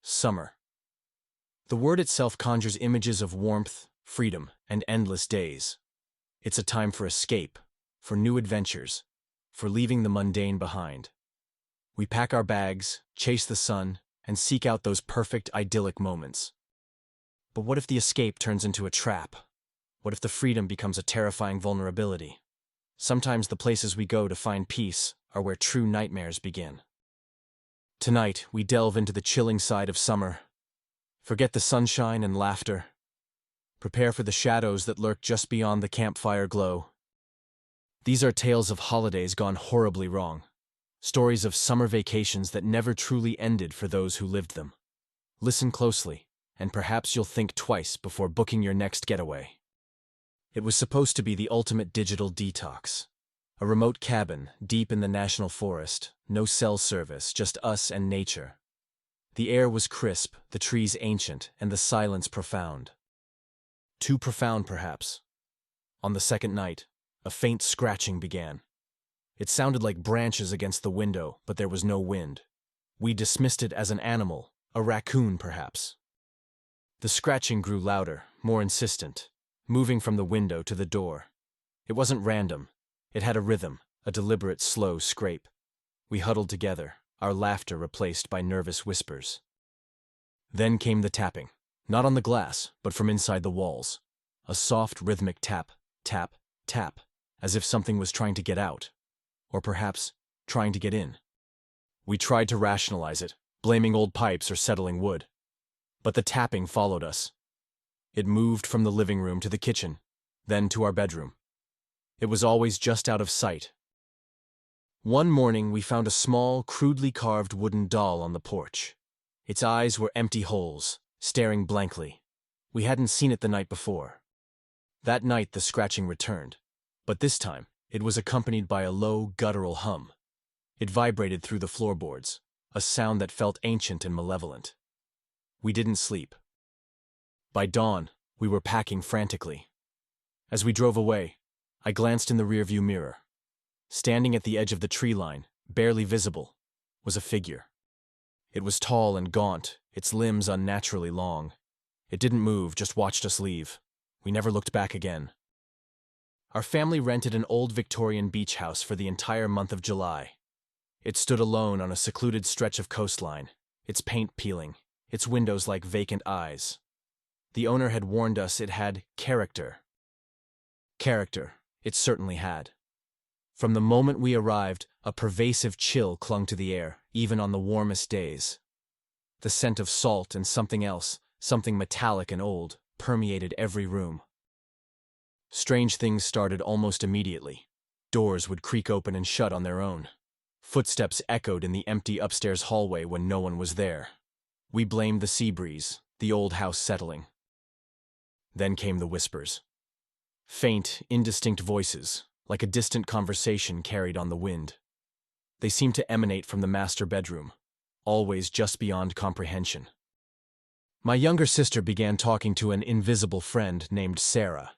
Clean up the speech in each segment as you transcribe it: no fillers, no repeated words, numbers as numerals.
Summer. The word itself conjures images of warmth, freedom, and endless days. It's a time for escape, for new adventures, for leaving the mundane behind. We pack our bags, chase the sun, and seek out those perfect, idyllic moments. But what if the escape turns into a trap? What if the freedom becomes a terrifying vulnerability? Sometimes the places we go to find peace are where true nightmares begin. Tonight, we delve into the chilling side of summer. Forget the sunshine and laughter. Prepare for the shadows that lurk just beyond the campfire glow. These are tales of holidays gone horribly wrong. Stories of summer vacations that never truly ended for those who lived them. Listen closely, and perhaps you'll think twice before booking your next getaway. It was supposed to be the ultimate digital detox. A remote cabin, deep in the national forest, no cell service, just us and nature. The air was crisp, the trees ancient, and the silence profound. Too profound, perhaps. On the second night, a faint scratching began. It sounded like branches against the window, but there was no wind. We dismissed it as an animal, a raccoon, perhaps. The scratching grew louder, more insistent, moving from the window to the door. It wasn't random. It had a rhythm, a deliberate, slow scrape. We huddled together, our laughter replaced by nervous whispers. Then came the tapping, not on the glass, but from inside the walls. A soft, rhythmic tap, tap, tap, as if something was trying to get out, or perhaps trying to get in. We tried to rationalize it, blaming old pipes or settling wood. But the tapping followed us. It moved from the living room to the kitchen, then to our bedroom. It was always just out of sight. One morning, we found a small, crudely carved wooden doll on the porch. Its eyes were empty holes, staring blankly. We hadn't seen it the night before. That night, the scratching returned, but this time, it was accompanied by a low, guttural hum. It vibrated through the floorboards, a sound that felt ancient and malevolent. We didn't sleep. By dawn, we were packing frantically. As we drove away, I glanced in the rearview mirror. Standing at the edge of the tree line, barely visible, was a figure. It was tall and gaunt, its limbs unnaturally long. It didn't move, just watched us leave. We never looked back again. Our family rented an old Victorian beach house for the entire month of July. It stood alone on a secluded stretch of coastline, its paint peeling, its windows like vacant eyes. The owner had warned us it had character. Character, it certainly had. From the moment we arrived, a pervasive chill clung to the air, even on the warmest days. The scent of salt and something else, something metallic and old, permeated every room. Strange things started almost immediately. Doors would creak open and shut on their own. Footsteps echoed in the empty upstairs hallway when no one was there. We blamed the sea breeze, the old house settling. Then came the whispers. Faint, indistinct voices, like a distant conversation carried on the wind. They seemed to emanate from the master bedroom, always just beyond comprehension. My younger sister began talking to an invisible friend named Sarah.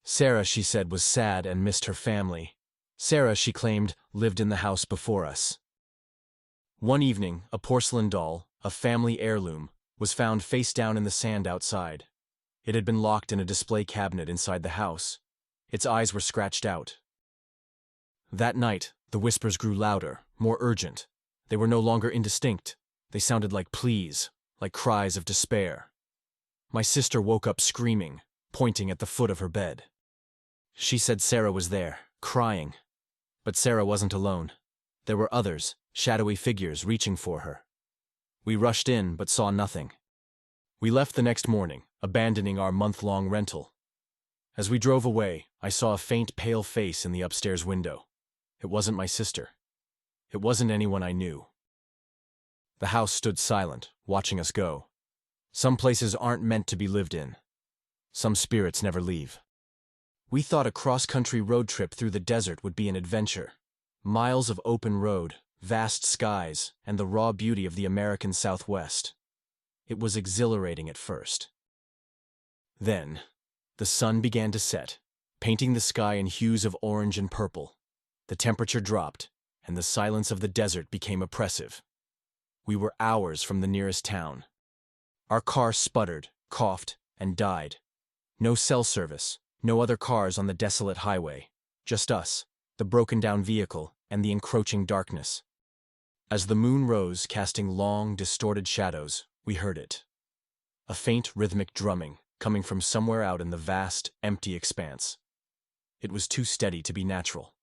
Sarah, she said, was sad and missed her family. Sarah, she claimed, lived in the house before us. One evening, a porcelain doll, a family heirloom, was found face down in the sand outside. It had been locked in a display cabinet inside the house. Its eyes were scratched out. That night, the whispers grew louder, more urgent. They were no longer indistinct. They sounded like pleas, like cries of despair. My sister woke up screaming, pointing at the foot of her bed. She said Sarah was there, crying. But Sarah wasn't alone. There were others, shadowy figures reaching for her. We rushed in, but saw nothing. We left the next morning, abandoning our month-long rental. As we drove away, I saw a faint, pale face in the upstairs window. It wasn't my sister. It wasn't anyone I knew. The house stood silent, watching us go. Some places aren't meant to be lived in. Some spirits never leave. We thought a cross-country road trip through the desert would be an adventure. Miles of open road, vast skies, and the raw beauty of the American Southwest. It was exhilarating at first. Then, the sun began to set, painting the sky in hues of orange and purple. The temperature dropped, and the silence of the desert became oppressive. We were hours from the nearest town, Our car sputtered, coughed, and died. No cell service, no other cars on the desolate highway. Just us, the broken-down vehicle, and the encroaching darkness. As the moon rose, casting long, distorted shadows, we heard it. A faint, rhythmic drumming, coming from somewhere out in the vast, empty expanse. It was too steady to be natural.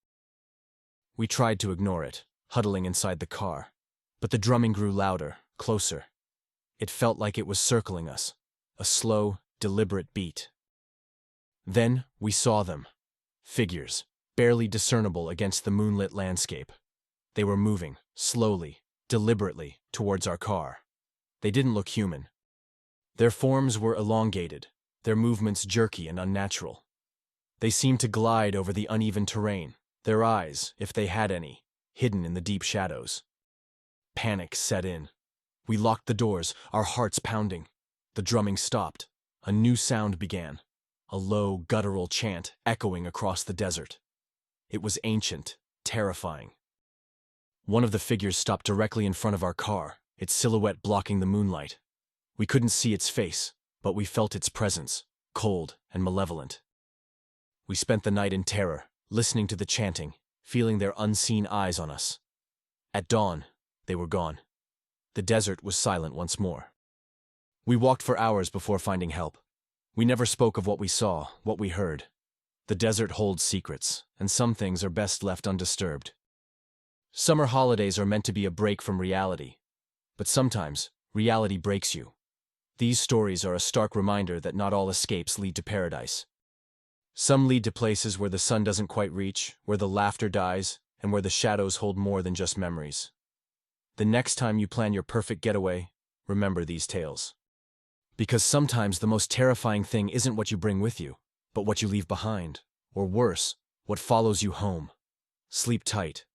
We tried to ignore it, huddling inside the car. But the drumming grew louder, closer. It felt like it was circling us, a slow, deliberate beat. Then we saw them. Figures, barely discernible against the moonlit landscape. They were moving, slowly, deliberately, towards our car. They didn't look human. Their forms were elongated, their movements jerky and unnatural. They seemed to glide over the uneven terrain, their eyes, if they had any, hidden in the deep shadows. Panic set in. We locked the doors, our hearts pounding. The drumming stopped. A new sound began, a low, guttural chant echoing across the desert. It was ancient, terrifying. One of the figures stopped directly in front of our car, its silhouette blocking the moonlight. We couldn't see its face, but we felt its presence, cold and malevolent. We spent the night in terror, listening to the chanting, feeling their unseen eyes on us. At dawn, they were gone. The desert was silent once more. We walked for hours before finding help. We never spoke of what we saw, what we heard. The desert holds secrets, and some things are best left undisturbed. Summer holidays are meant to be a break from reality, but sometimes reality breaks you. These stories are a stark reminder that not all escapes lead to paradise. Some lead to places where the sun doesn't quite reach, where the laughter dies, and where the shadows hold more than just memories. The next time you plan your perfect getaway, remember these tales. Because sometimes the most terrifying thing isn't what you bring with you, but what you leave behind, or worse, what follows you home. Sleep tight,